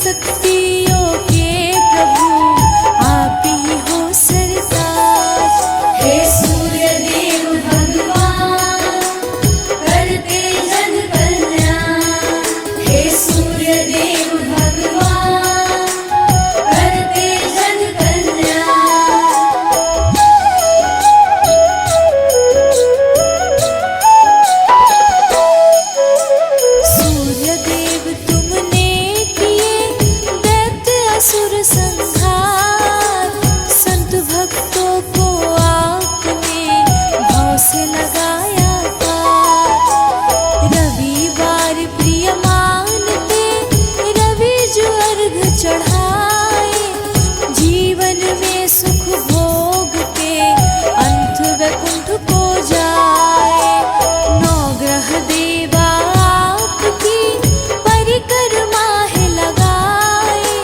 शक्तियों के प्रभु आप ही हो सरताज। हे सूर्य देव भगवान करते जन कल्याण। हे सूर्य देव भगवान करते जन कल्याण। सूर्य देव तुमने किए दैत्य असुर संहार। संत भक्तों को आपने भाव से लगाया पार। रविवार प्रिय मानते रवि जो अर्घ चढ़ाए। जीवन में सुख भोग के अंत वैकुंठ को जाए। नवग्रह देवा आपकी परिक्रमा है लगाए।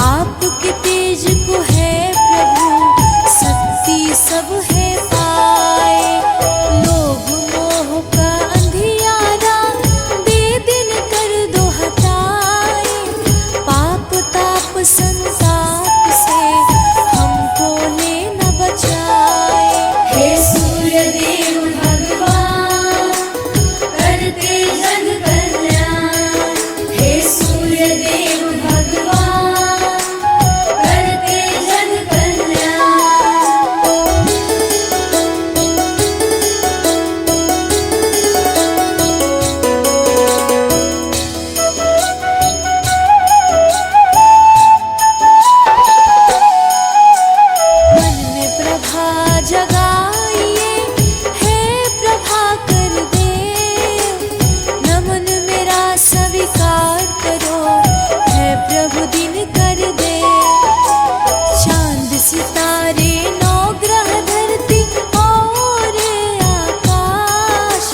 आपके तेज को है प्रभु शक्ति सब है पाए। लोभ मोह का अंधियारा बेदिन कर दो हटाए। पाप ताप संताप से हमको लेना बचाए। हे सूर्य देव भगवान करते जन कल्याण। हे सूर्य देव भगवान करते जन कल्याण। मन में प्रभा जगाइए हे प्रभा कर देव। नमन मेरा स्वीकार करो है प्रभु दिन कर दे। चांद सितारे नौ ग्रह धरती और आकाश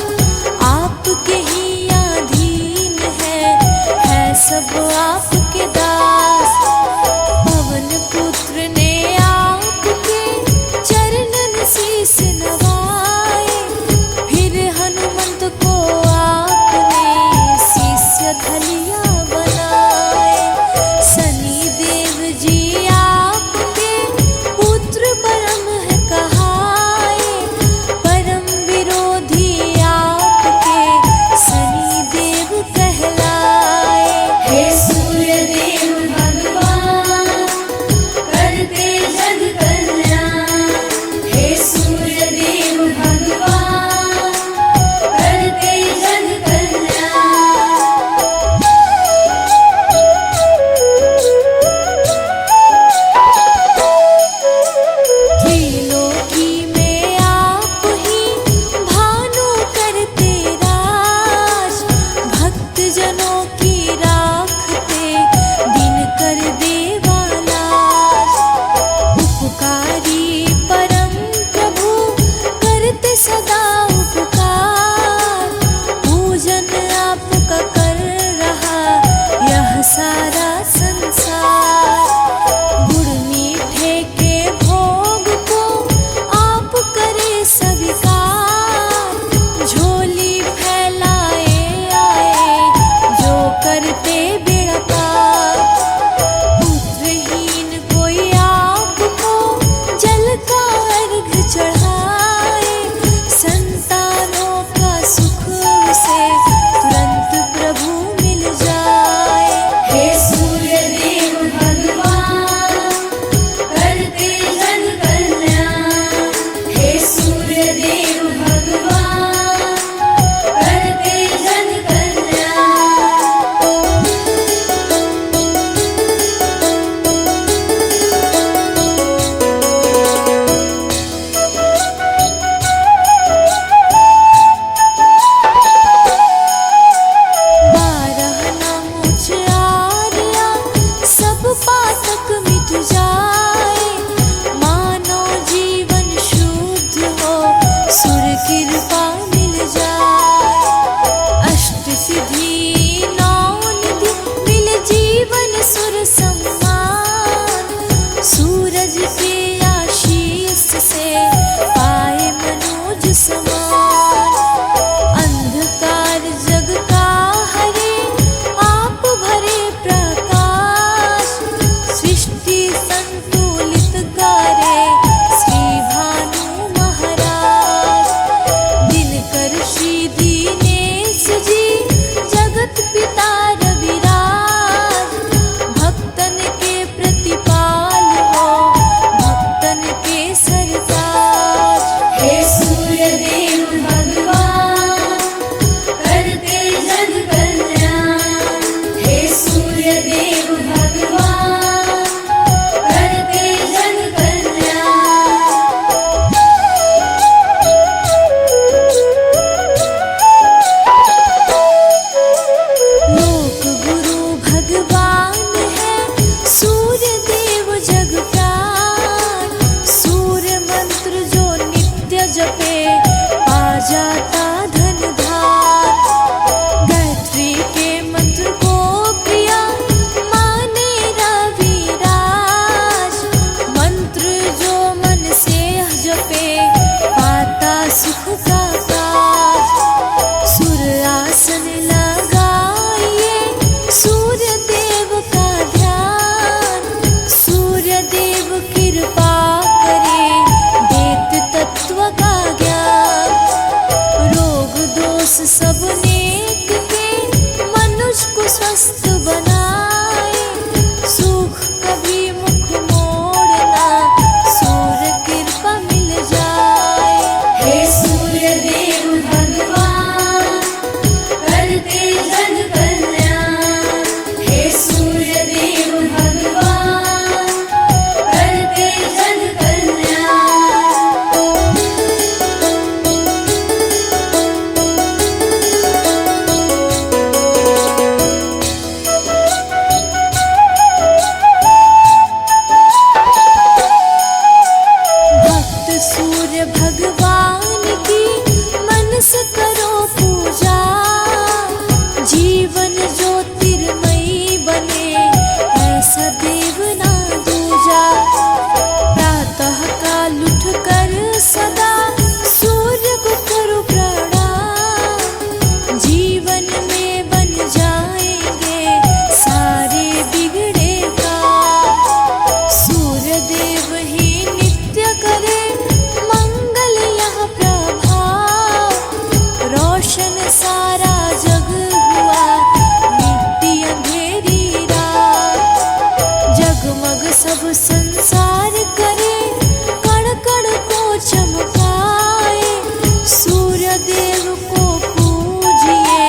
आपके ही अधीन है सब आपके दास। पवन पुत्र ने आपके चरणन शीस नवाए। फिर हनुमंत को आपने शिष्य धलिया बनाए। शनि देव जी आपके पुत्र परम है कहाए। परम विरोधी आपके शनि देव कहलाए। हे सूर्य देव भगवान करते जन कल्याण। हे सूर्य देव भगवान करते जन कल्याण। त्रिलोकी में आप ही भानु करते राज। भक्त जनों की राखते दिन कर देवालाज। उपकारी परम प्रभु करते सदा उपकार। पूजन आपका कर रहा यह सारा संसार। गुड़ मीठे के भोग को आप करे स्वीकार। झोली फैलाए आए जो करते बेड़ा पार। पुत्रहीन कोई आपको जल का अर्घ चढ़ाए। संतानों का सुख उसे तुरंत प्रभु मिल जाए। हे बनाए, सुख कभी मुख मोड़ना, सूर्य कृपा मिल जाए। हे सूर्य देव भगवान करते जग कल्याण। हे सूर्य देव भगवान करते जग कल्याण। भक्त सूर्य भगवान की मन से करो पूजा, जीवन ज्योतिर्मयी बने ऐसा देव ना दूजा। प्रातः काल उठ कर सदा सूर्य को करो प्रणाम, जीवन में बन जाएंगे सारे बिगड़े काम। सूर्य देव ही नित्य करे मंगल यह प्रभाव, रोशन सारा जग हुआ मिट्टी अंधेरी रात। जगमग सब संसार करे कण कण को चमकाए, सूर्य देव को पूजिए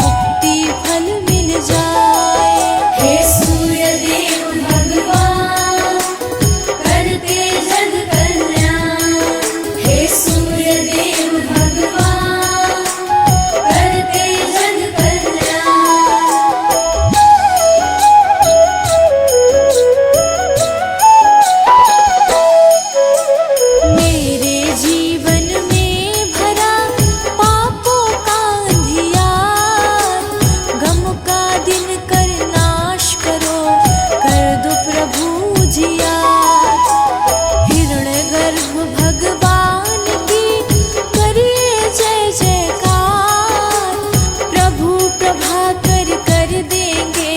मुक्ति फल मिल जाए। हे सूर्य देव भगवान करते जग कल्याण। हे सूर्य देव भगवान करते जग कल्याण। मेरे जीवन में भरा पापों का अंधियार, गम का दिन कर नाश करो, कर दो प्रभु जियार। हिरण्यगर्भ भगवान की करिए जय जयकार, प्रभु प्रभाकर कर देंगे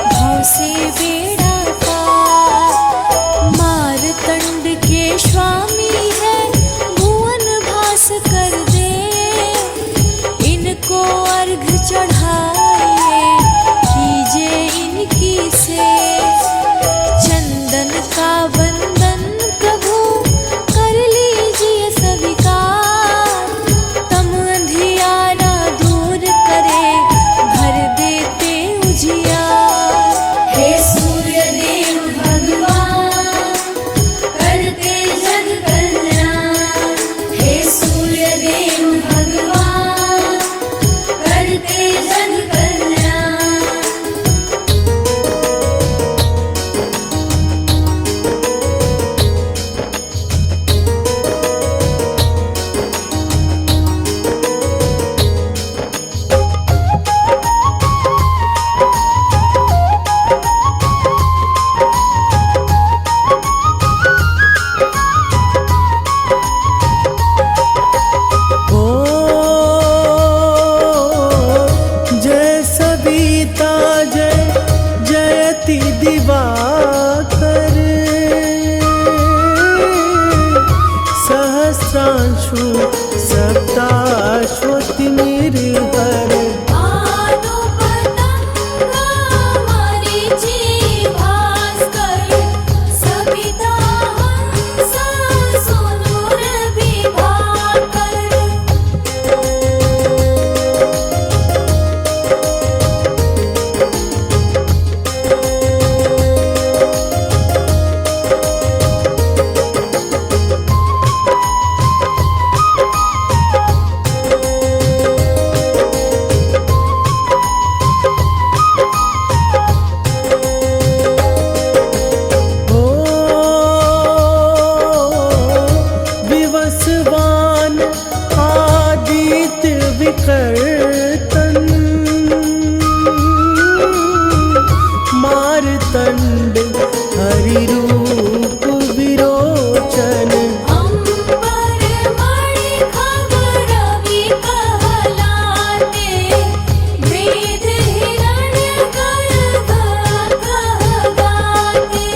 भव से बेड़ा पार। मारतंड के स्वामी है भुवन भास कर दे, इनको अर्घ चढ़ाइए कीजिए इनकी से। चंदन का बंधन प्रभु कर लीजिए स्वीकार, तम अंधियारा दूर करे भर देते उजियार। हे सूर्य देव भगवान करते जग कल्याण। हे सूर्य देव भगवान करते जग कल्याण। ओ जय सविता जय जयति दिवाकर, सहस्रांशु सप्ताश्वति निर्भर। भानु पतंग मरीचि भास्कर, सविता हंस सुनुर विभाकर। ओ विवस्वान आदित्य विकर्तन, मारतंड हरि रूप विरोचन। अंबर मणि खबर रवि कहलाते, वेद हिरण्य गर्भ कहगाते।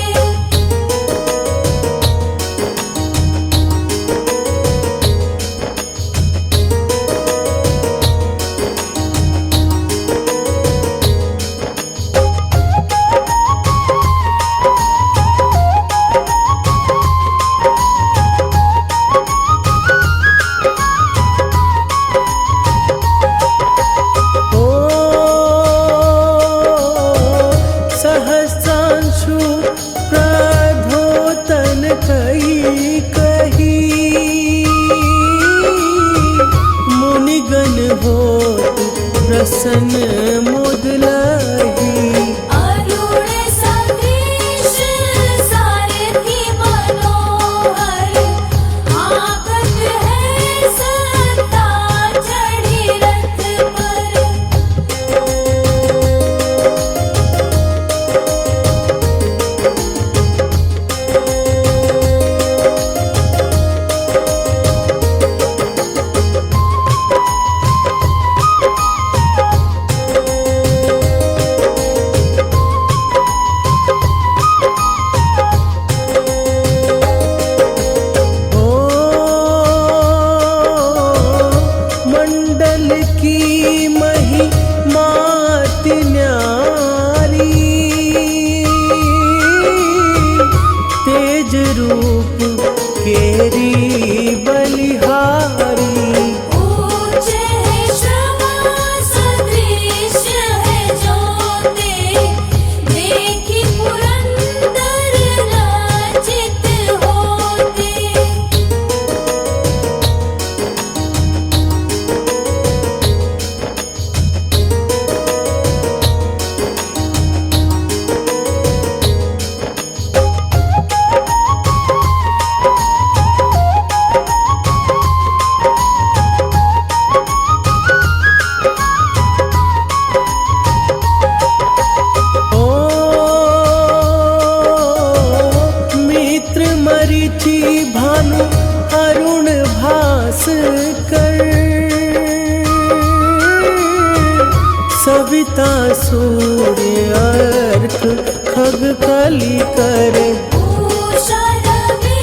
बलि करे। उषा रवि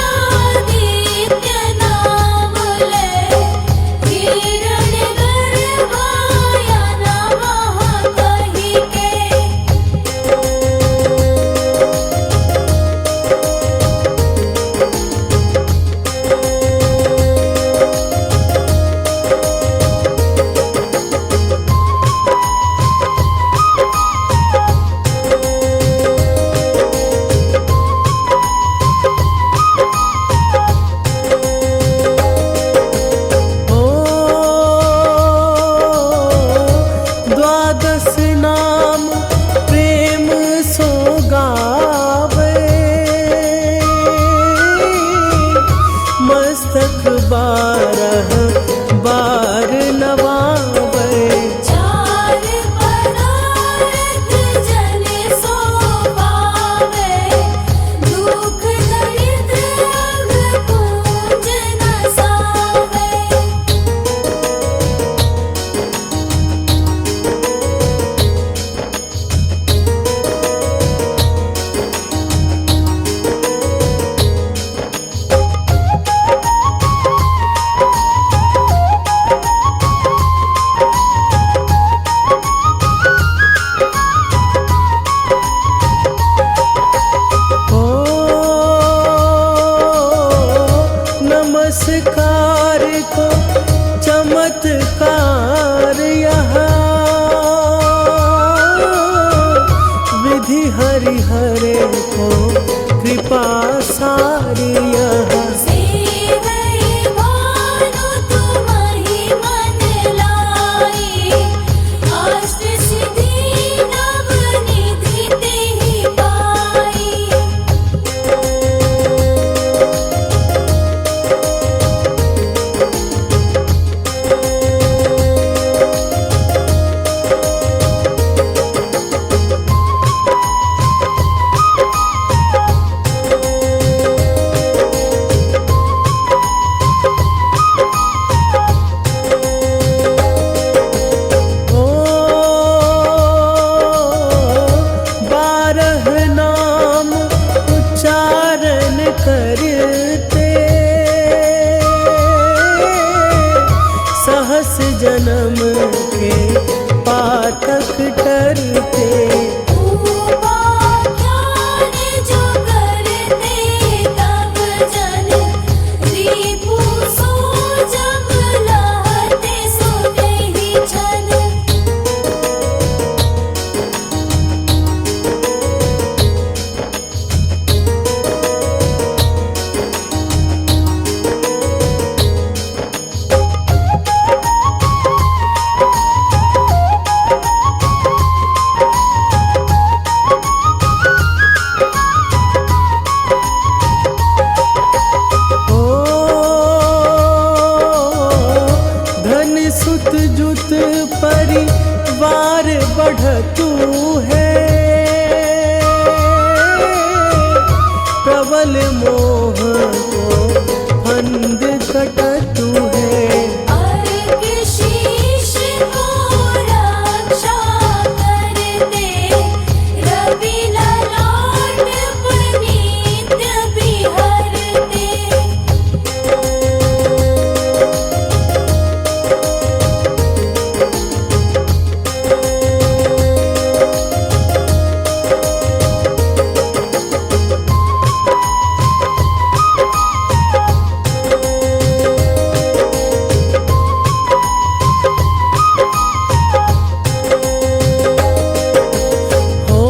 आदित्य नाम ले, हिरण गर्भाया नमः कहि के। ओ द्वादश नाम प्रेम सो गावे, मस्तक 12 बार नवावे। चार पदार्थ जन सो पावे, दुख दरिद्र अग पूज न सावे। ओ नमस्कार को चमत्कार यहाँ, विधि हरिहरे को कृपा सारी यहाँ। सेवै भानु तुम्हि मन लाई, अष्ट सिद्धि नव निधि तेहि पाई। ओ 12 नाम उच्चारण करते, सहस जन्म के पातक टरते। उपाख्यान जो करते तब जन, रिपु सो जब लहते सो तेहि छन। ओ धन सुत जुत परिवार बढ़तु है, प्रबल मोह को फंद कटतु है। अर्घ शीश को रक्षा करते, रवि ललाट पुनीत बिहरते। हो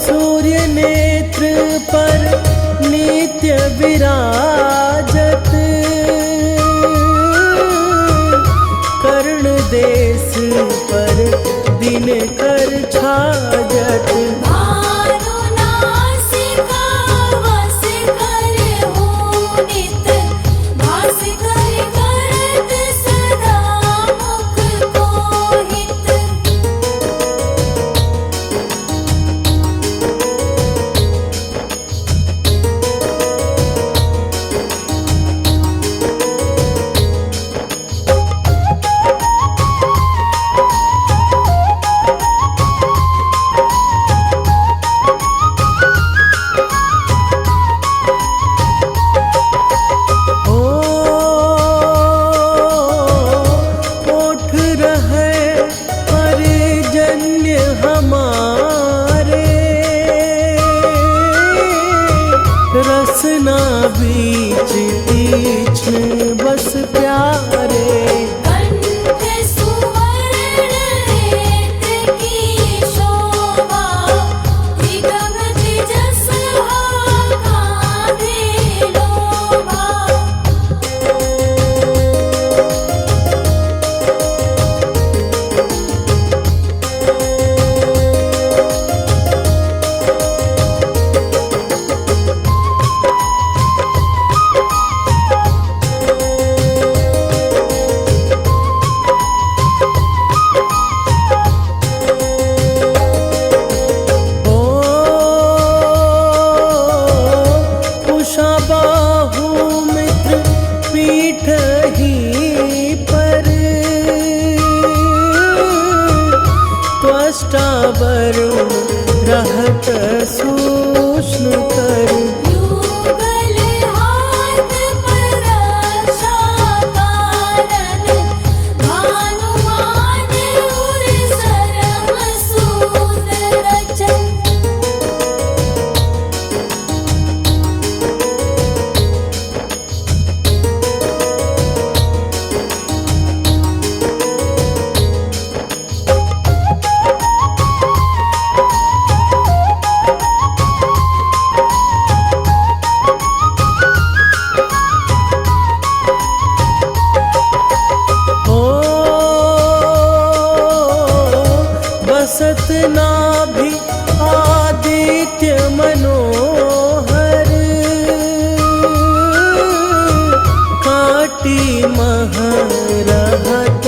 सूर्य नेत्र पर नित्य विराजत, कर्ण देश पर दिन कर छाजत। भानु नासिका वस कर हो नित, भास कर करत सदा मुख कोहित। काष्ठा वरुण रहत सूक्ष्म कर। युगल हाथ पर रक्षा कारण, भानुमान उर सरम सूत रचन। बसत नाभि आदित्य मनोहर, काटी मह रहत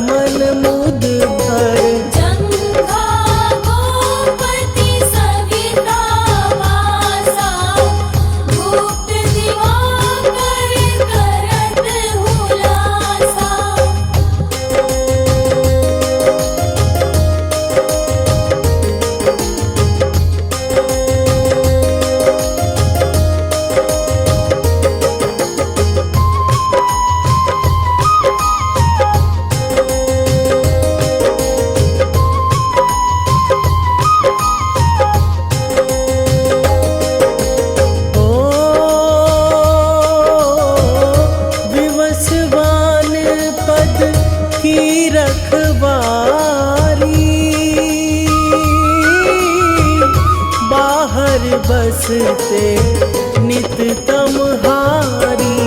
मन मुद भर। जंघा गोपति सविता वासा, गुप्त दिवाकर करत हुलासा। विवस्वान पद की रखवारी, बाहर बसते नित तमहारी।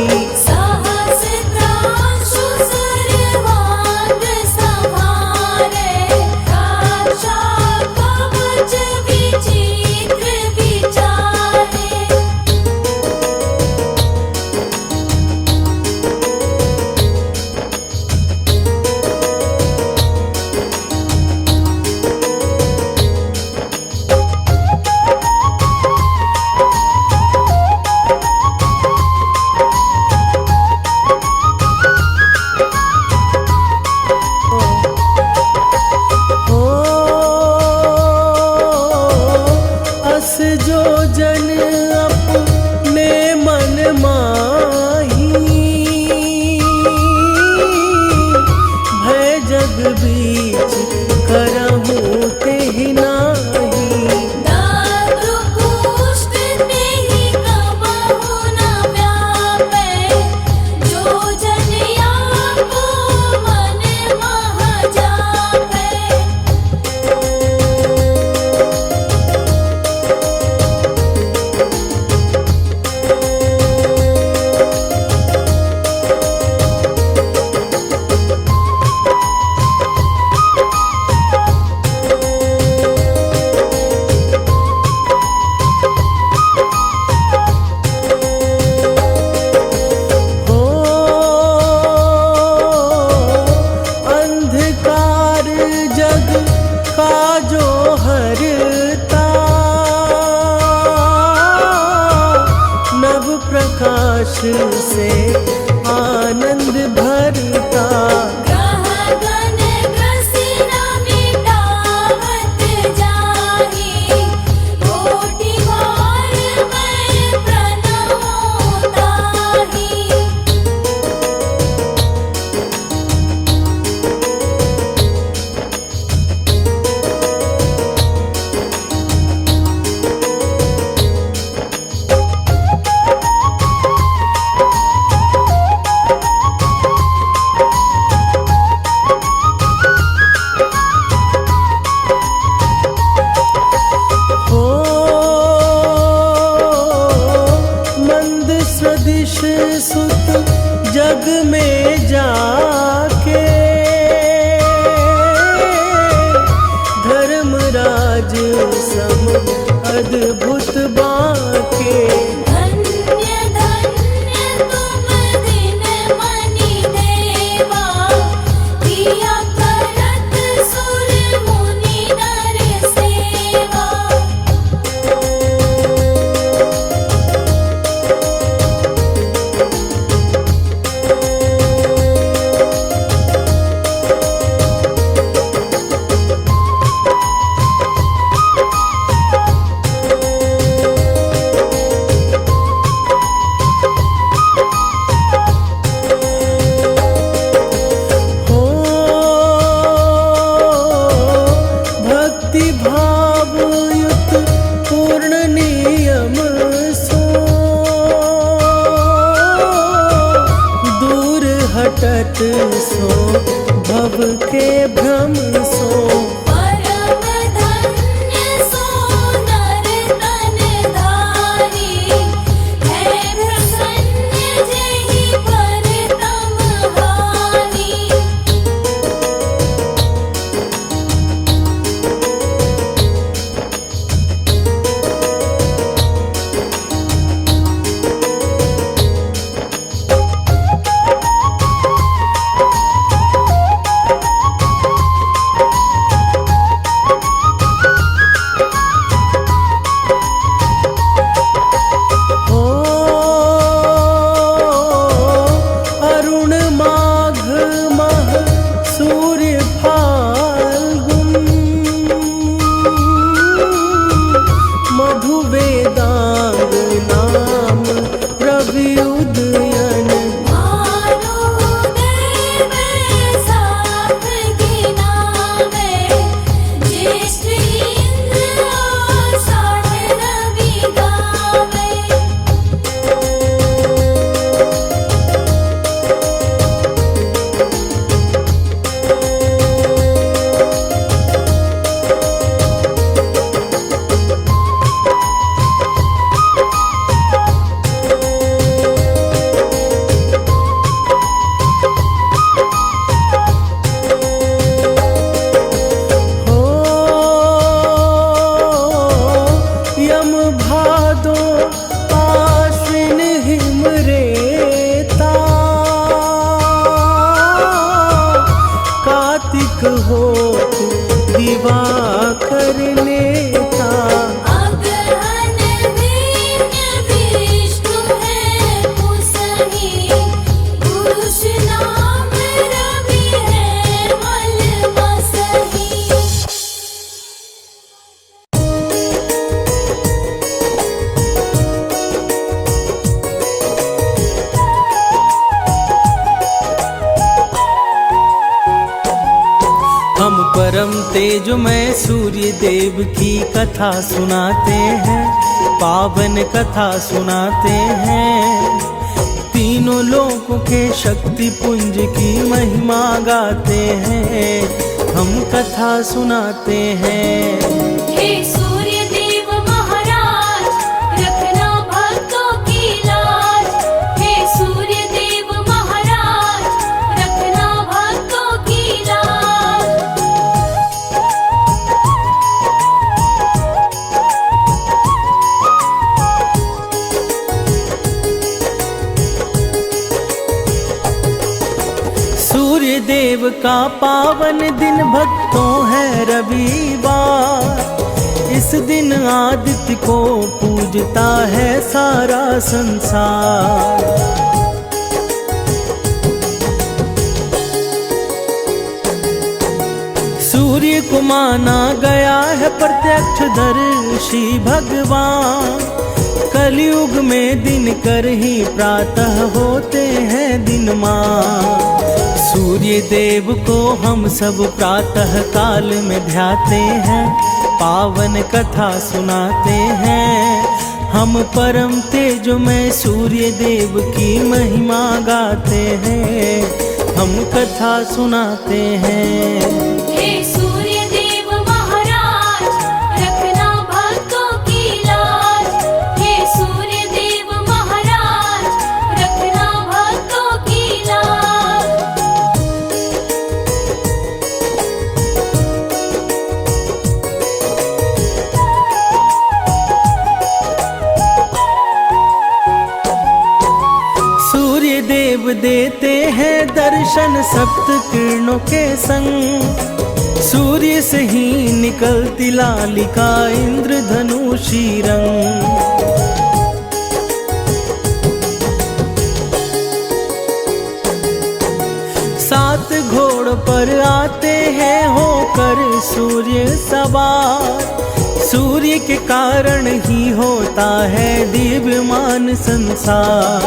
सहस्त्रांशु सर्वांग संहारे, रक्षा कवच विचित्र विचारे। अस जो जन अपने मन माही, भय जग बीच करहूँ तेहि नाही। दारु पुष्ट तेहि कबहु न व्यापै, जो जन आपो मन मह जापै। अंधकार जग का जो हरता, नव प्रकाश से आनंद भरता। ग्रह गण ग्रसी न मिटावत जाहि, कोटि बार मैं प्रणमो ताहि। सदिश सुत जग में जाके, धर्मराज सम अद्भुत बाके। धन्य धन्य तुम दिन मनि देवा, किया करत सुर मुनि नर सेवा। के भ्रम सो। परम धन्य सो नर तन धारी, है प्रसन्न जेहि पर तम हारी। हो अरुण माघ मह सूर्य फाल्गुन, मधु वेदांग नाम रवि उदयन। भानुदेव साथ गिनावे, ज्येष्ठ इंद्र आषाढ़ रवि गावे। हो यम भादो आश्विन हिम रेता, कार्तिक होत दिवाकर नेता। अगहन वीर्य विष्णु है मुसहि, पुरुष नाम रवि है मल मसहि। हम परम तेजमय सूर्य देव की कथा सुनाते हैं, पावन कथा सुनाते हैं। तीनों लोकों के शक्ति पुंज की महिमा गाते हैं, हम कथा सुनाते हैं। हे सूर्य देव महाराज, रखना भक्तों की लाज। हे सूर्य देव महाराज, रखना भक्तों की लाज। सूर्य देव का पावन दिन भक्तों है रविवार। इस दिन आदित्य को पूजता है सारा संसार। सूर्य को माना गया है प्रत्यक्षदर्शी भगवान। कलयुग में दिन कर ही प्रातः होते हैं दिनमान। सूर्य देव को हम सब प्रातः काल में ध्याते हैं, पावन कथा सुनाते हैं। हम परम तेजमय सूर्य देव की महिमा गाते हैं, हम कथा सुनाते हैं। हे सूर्य देव महाराज, रखना भक्तों की लाज। हे सूर्य देव महाराज, रखना भक्तों की लाज। सूर्य देव देते हैं दर्शन सप्त किरणों के संग। सूर्य से ही निकलती लालिका इंद्रधनुषी रंग। सात घोड़ पर आते हैं होकर सूर्य सवार। सूर्य के कारण ही होता है दिव्यमान संसार।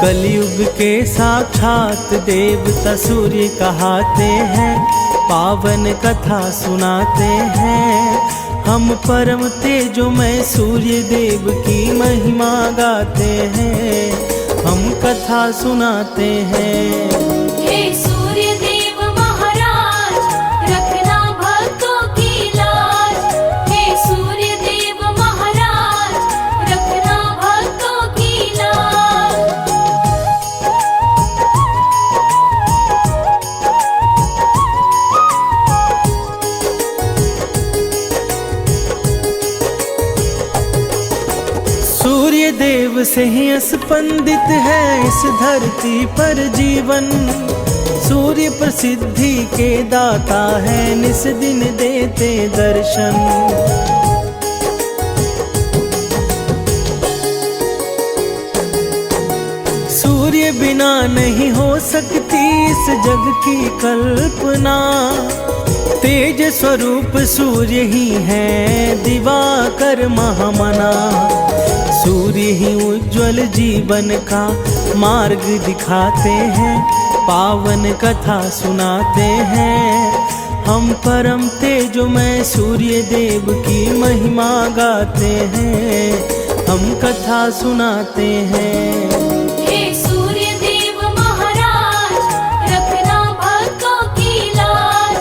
कलयुग के साक्षात देवता सूर्य कहाते हैं, पावन कथा सुनाते हैं। हम परम तेजोमय सूर्य देव की महिमा गाते हैं, हम कथा सुनाते हैं। हे सूर्य देव महाराज, देव से ही स्पंदित है इस धरती पर जीवन। सूर्य प्रसिद्धि के दाता है, निस दिन देते दर्शन। सूर्य बिना नहीं हो सकती इस जग की कल्पना। तेज स्वरूप सूर्य ही है, दिवाकर महामना। सूर्य ही उज्ज्वल जीवन का मार्ग दिखाते हैं, पावन कथा सुनाते हैं। हम परम तेजोमय सूर्य देव की महिमा गाते हैं, हम कथा सुनाते हैं। हे सूर्य देव महाराज, रखना भक्तों की लाज।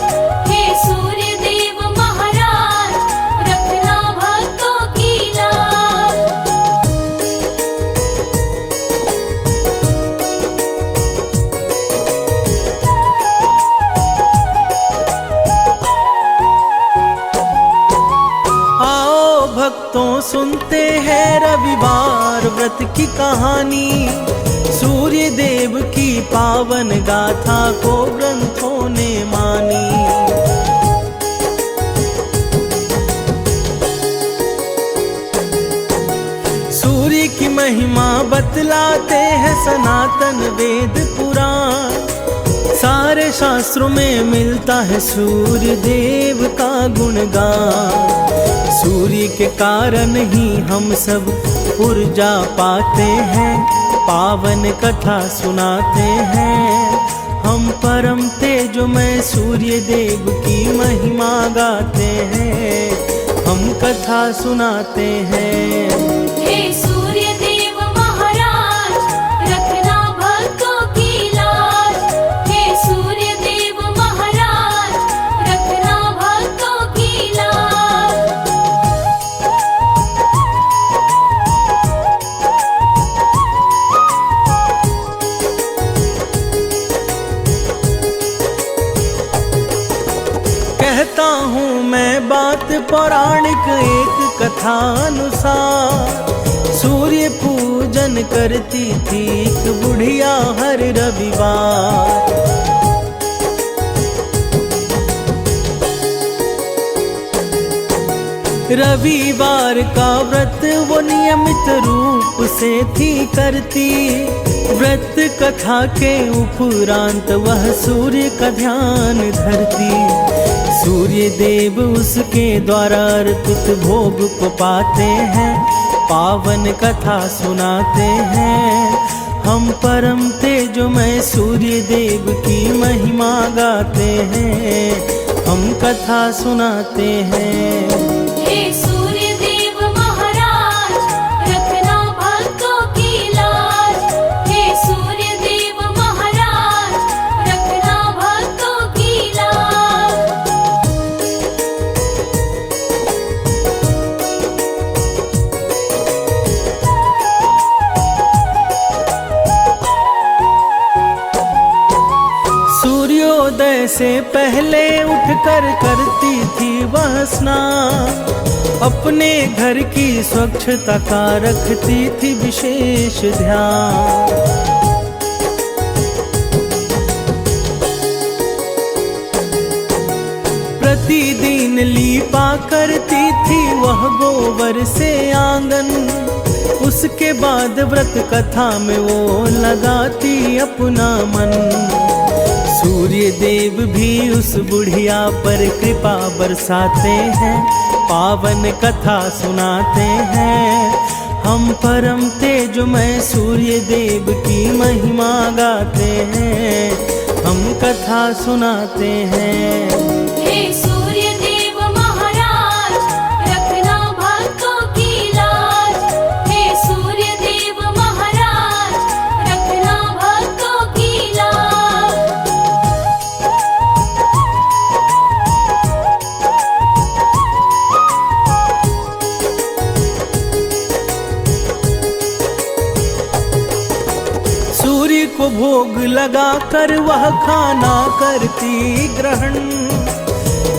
हे सूर्य देव महाराज, रखना भक्तों की लाज। आओ भक्तों सुनते हैं रविवार व्रत की कहानी। सूर्य देव की पावन गाथा को ग्रंथों ने मानी। सूर्य की महिमा बतलाते हैं सनातन वेद पुराण। सारे शास्त्रों में मिलता है सूर्य देव का गुणगान। सूर्य के कारण ही हम सब ऊर्जा पाते हैं, पावन कथा सुनाते हैं। हम परम तेजोमय सूर्य देव की महिमा गाते हैं, हम कथा सुनाते हैं। हे सूर्य देव महाराज, रखना भक्तों की लाज। हे सूर्य देव महाराज, रखना भक्तों की लाज। कहता हूँ मैं बात पौराणिक एक कथानुसार। सूर्य पूजन करती थी एक बुढ़िया हर रविवार। रविवार का व्रत वो नियमित रूप से थी करती। व्रत कथा के उपरांत वह सूर्य का ध्यान धरती। सूर्य देव उसके द्वारा अर्पित भोग को पाते हैं, पावन कथा सुनाते हैं। हम परम तेजोमय सूर्य देव की महिमा गाते हैं, हम कथा सुनाते हैं। हे सूर्य देव महाराज, रखना भक्तों की लाज। हे सूर्य देव महाराज, रखना भक्तों की लाज। सूर्योदय से पहले उठकर करती थी वह स्नान। अपने घर की स्वच्छता का रखती थी विशेष ध्यान। प्रतिदिन लीपा करती थी वह गोबर से आंगन। उसके बाद व्रत कथा में वो लगाती अपना मन। सूर्य देव भी उस बुढ़िया पर कृपा बरसाते हैं, पावन कथा सुनाते हैं। हम परम तेजोमय सूर्य देव की महिमा गाते हैं, हम कथा सुनाते हैं। हे सूर्य देव महाराज, रखना भक्तों की लाज। हे सूर्य देव महाराज, रखना भक्तों की लाज। सूर्य को भोग लगा कर वह खाना करती ग्रहण।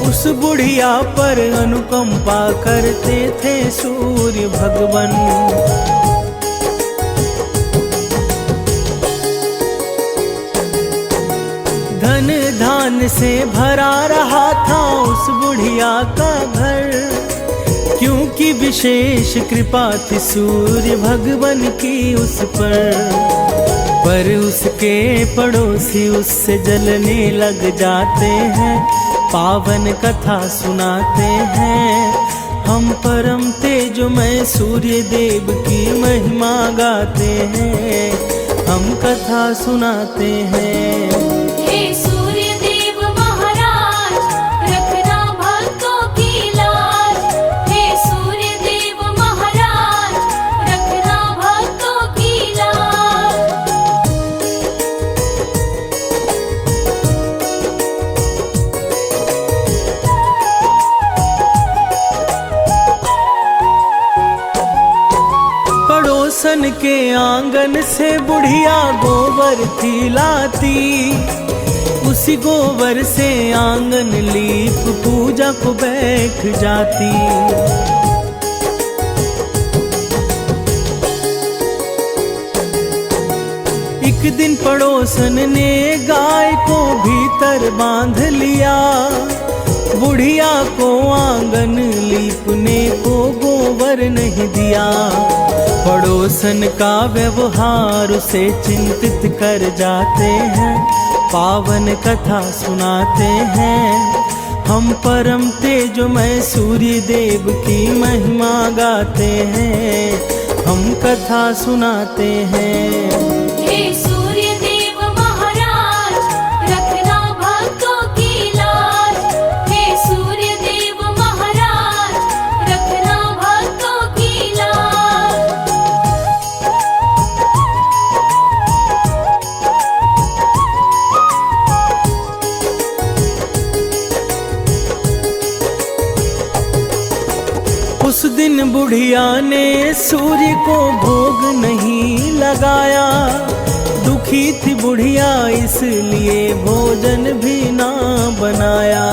उस बुढ़िया पर अनुकंपा करते थे सूर्य भगवान। धन धान से भरा रहा था उस बुढ़िया का घर, क्योंकि विशेष कृपा थी सूर्य भगवान की उस पर उसके पड़ोसी उससे जलने लग जाते हैं। पावन कथा सुनाते हैं हम परम तेजोमय सूर्य देव की महिमा गाते हैं, हम कथा सुनाते हैं। हे सूर्य देव महाराज, रखना भक्तों की लाज। हे सूर्य देव महाराज, रखना भक्तों की लाज। पड़ोसन के आंगन से बुढ़िया गोबर थी लाती, उसी गोबर से आंगन लीप पूजा को बैठ जाती। एक दिन पड़ोसन ने गाय को भीतर बांध लिया, बुढ़िया को आंगन लीपने को गोबर नहीं दिया। पड़ोसन का व्यवहार उसे चिंतित कर जाते हैं, पावन कथा सुनाते हैं हम परम तेजोमय सूर्य देव की महिमा गाते हैं, हम कथा सुनाते हैं। हे सूर्य देव महाराज, रखना भक्तों की लाज। हे सूर्य देव महाराज, रखना भक्तों की लाज। उस दिन बुढ़िया ने सूर्य को भोग नहीं लगाया, दुखी थी बुढ़िया इसलिए भोजन भी ना बनाया।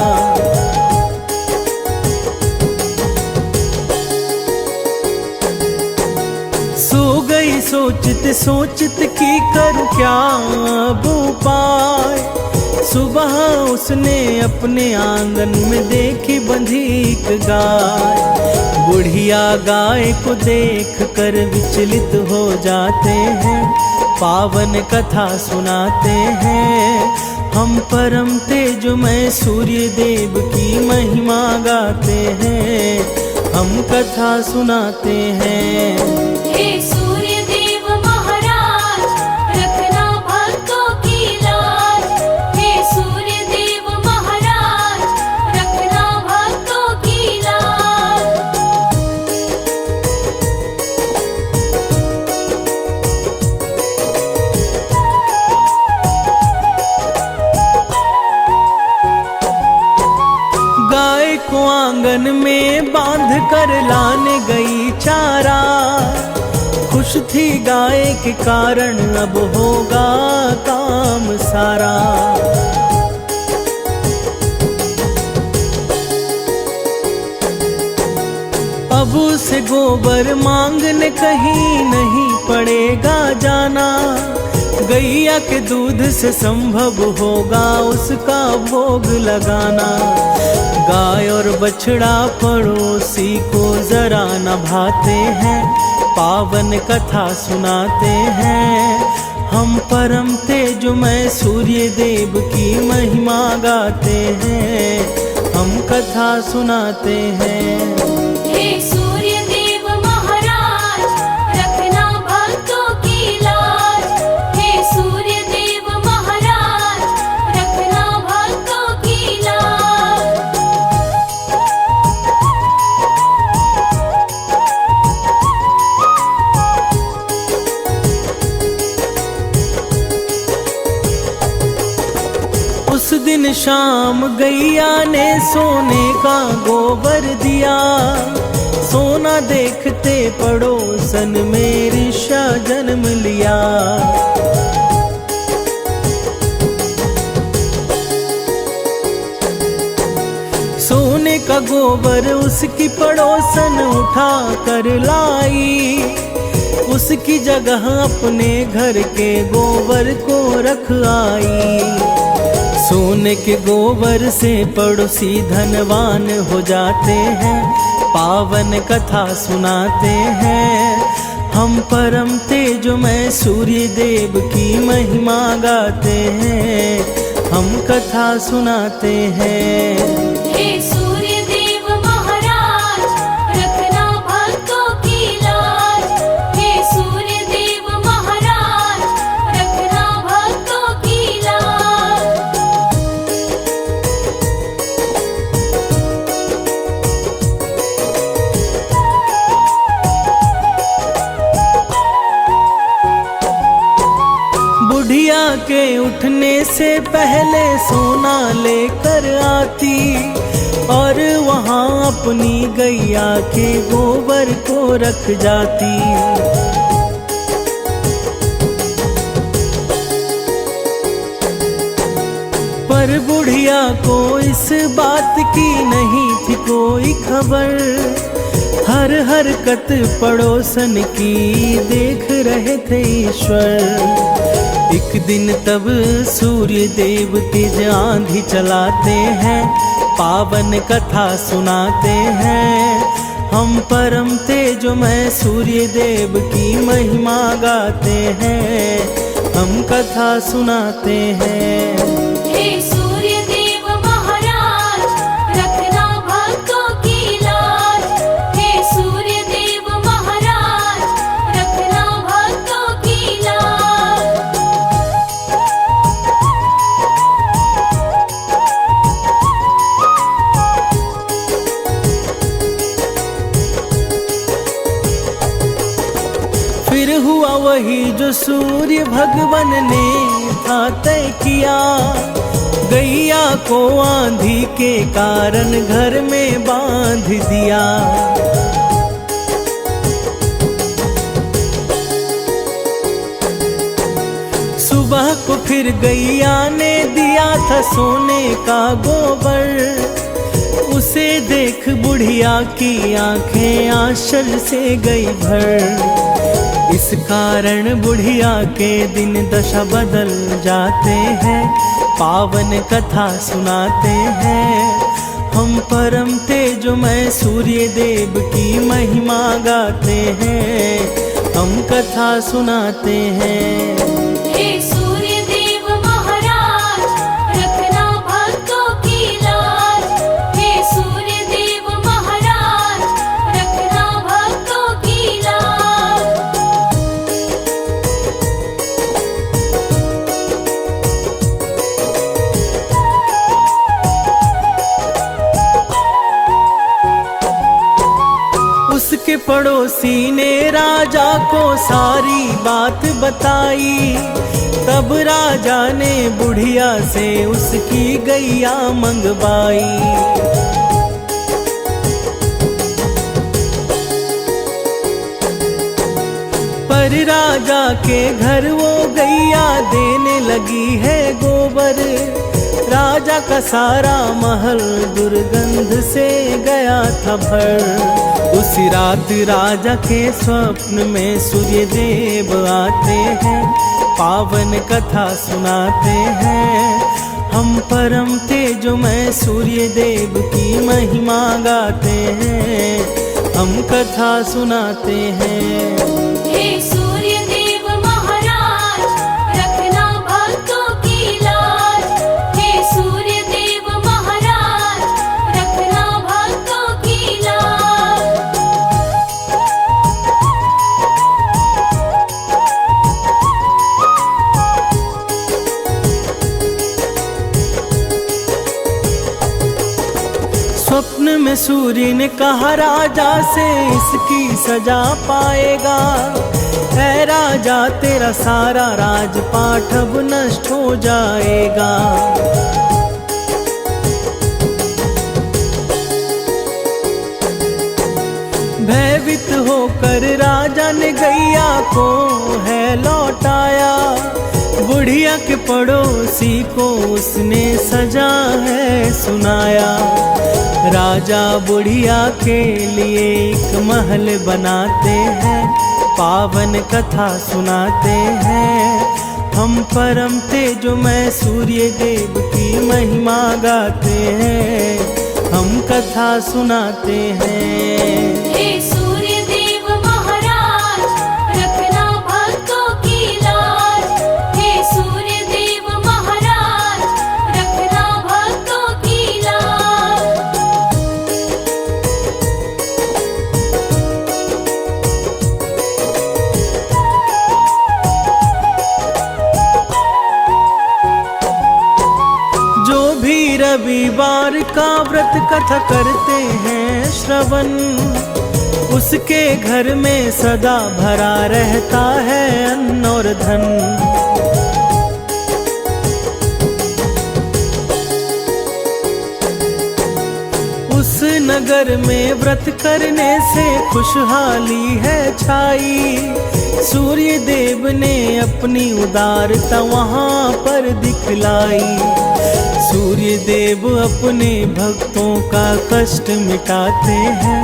सो गई सोचते सोचते कि करूं क्या अब उपाय। सुबह उसने अपने आंगन में देखी बंधी एक गाय, बुढ़िया गाय को देख कर विचलित हो जाते हैं, पावन कथा सुनाते हैं हम परम तेजोमय सूर्य देव की महिमा गाते हैं, हम कथा सुनाते हैं। हे सूर्य देव महाराज, रखना भक्तों की लाज। हे सूर्य देव महाराज, रखना भक्तों की लाज। गाय को आंगन में बांध कर लाने गई चारा, खुश थी गाय के कारण अब होगा काम सारा। अब उसे गोबर मांगने कहीं नहीं पड़ेगा जाना, गैया के दूध से संभव होगा उसका भोग लगाना। गाय और बछड़ा पड़ोसी को जरा न भाते हैं, पावन कथा सुनाते हैं हम परम तेजोमय सूर्य देव की महिमा गाते हैं, हम कथा सुनाते हैं। हे सूर्य देव महाराज, रखना भक्तों की लाज। हे सूर्य देव महाराज, रखना भक्तों की लाज। उस दिन शाम गैया ने सोने का गोबर दिया, सोना देखते पड़ोसन में ऋषा जन्म लिया। सोने का गोबर उसकी पड़ोसन उठा कर लाई, उसकी जगह अपने घर के गोबर को रख आई। सोने के गोबर से पड़ोसी धनवान हो जाते हैं, पावन कथा सुनाते हैं। हम परम तेजोमय सूर्य देव की महिमा गाते हैं, हम कथा सुनाते हैं। हे सूर्य देव महाराज, रखना भक्तों की लाज। हे सूर्य देव महाराज, रखना भक्तों की लाज। बुढ़िया के उठने से पहले सोना लेकर आती और वहाँ अपनी गैया के गोबर को रख जाती। पर बुढ़िया को इस बात की नहीं थी कोई खबर, हर हरकत पड़ोसन की देख रहे थे ईश्वर। एक दिन तब सूर्य देव तेज आंधी चलाते हैं, पावन कथा सुनाते हैं। हम परम तेजोमय सूर्य देव की महिमा गाते हैं, हम कथा सुनाते हैं। हे सूर्य देव महाराज, रखना भक्तों की लाज। हे सूर्य देव महाराज, रखना भक्तों की लाज। फिर हुआ वही जो सूर्य भगवान ने था तय किया, गैया को आंधी के कारण घर में बांध दिया। सुबह को फिर गैया ने दिया था सोने का गोबर, उसे देख बुढ़िया की आंखें आश्चर्य से गई भर। इस कारण बुढ़िया के दिन दशा बदल जाते हैं, पावन कथा सुनाते हैं। हम परम तेजोमय सूर्य देव की महिमा गाते हैं, हम कथा सुनाते हैं। हे सूर्य देव महाराज, रखना भक्तों की लाज। हे सूर्य देव महाराज, रखना भक्तों की लाज। उसके पड़ोसी ने राजा को सारी बात बताई, तब राजा ने बुढ़िया से उसकी गैया मंगवाई। पर राजा के घर वो गैया देने लगी है गोबर, राजा का सारा महल दुर्गंध से गया था भर। उसी रात राजा के स्वप्न में सूर्य देव आते हैं, पावन कथा सुनाते हैं। हम परम तेजोमय सूर्य देव की महिमा गाते हैं, हम कथा सुनाते हैं। हे सूर्य देव महाराज, रखना भक्तों की लाज। हे सूर्य देव महाराज, रखना भक्तों की लाज। स्वप्न में सूर्य ने कहा राजा से इसकी सजा पाएगा। है राजा तेरा सारा राजपाट अब नष्ट हो जाएगा। भयभीत होकर राजा ने गैया को है लौटाया। बुढ़िया के पड़ोसी को उसने सजा है सुनाया। राजा बुढ़िया के लिए एक महल बनाते हैं, पावन कथा सुनाते हैं। हम परम तेजोमय सूर्य देव की महिमा गाते हैं, हम कथा सुनाते हैं। हे सूर्य देव महाराज, रखना भक्तों की लाज। हे सूर्य देव महाराज, रखना भक्तों की लाज। जो भी रविवार का व्रत कथा करते हैं श्रवण, उसके घर में सदा भरा रहता है अन्न और धन। उस नगर में व्रत करने से खुशहाली है छाई। सूर्य देव ने अपनी उदारता वहाँ पर दिखलाई। सूर्य देव अपने भक्तों का कष्ट मिटाते हैं,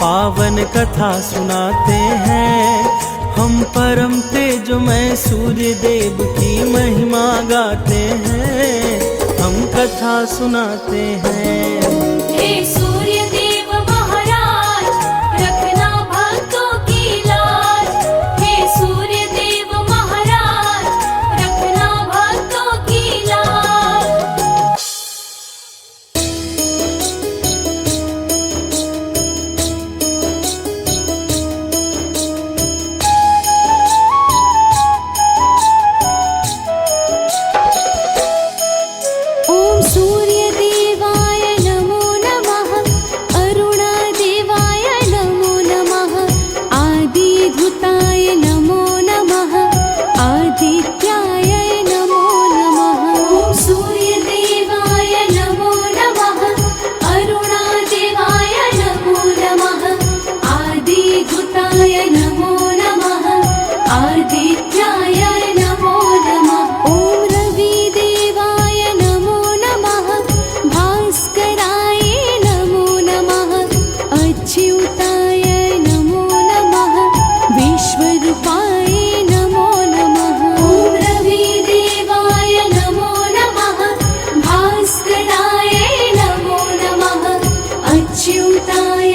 पावन कथा सुनाते हैं। हम परम तेजोमय सूर्य देव की महिमा गाते हैं, हम कथा सुनाते हैं। हे सूर्य देव महाराज, रखना भक्तों की लाज। हे सूर्य देव महाराज, रखना भक्तों की लाज। ॐ सूर्यदेवाय नमो नमः, अरुणदेवाय नमो नमः, आदिधुताय नमो नमः, आदित्याय नमो नमः। ॐ सूर्यदेवाय नमो नमः, अरुणदेवाय नमो नमः, आदिधुताय नमो नमः, आदित्याय नमो नमः। ॐ रविदेवाय नमो नमः, भास्कराय नमो नमः, अच्युताय नमो नमः, विश्वरूपाय नमो नमः। ॐ रविदेवाय नमो नमः, भास्कराय नमो नमः, अच्युताय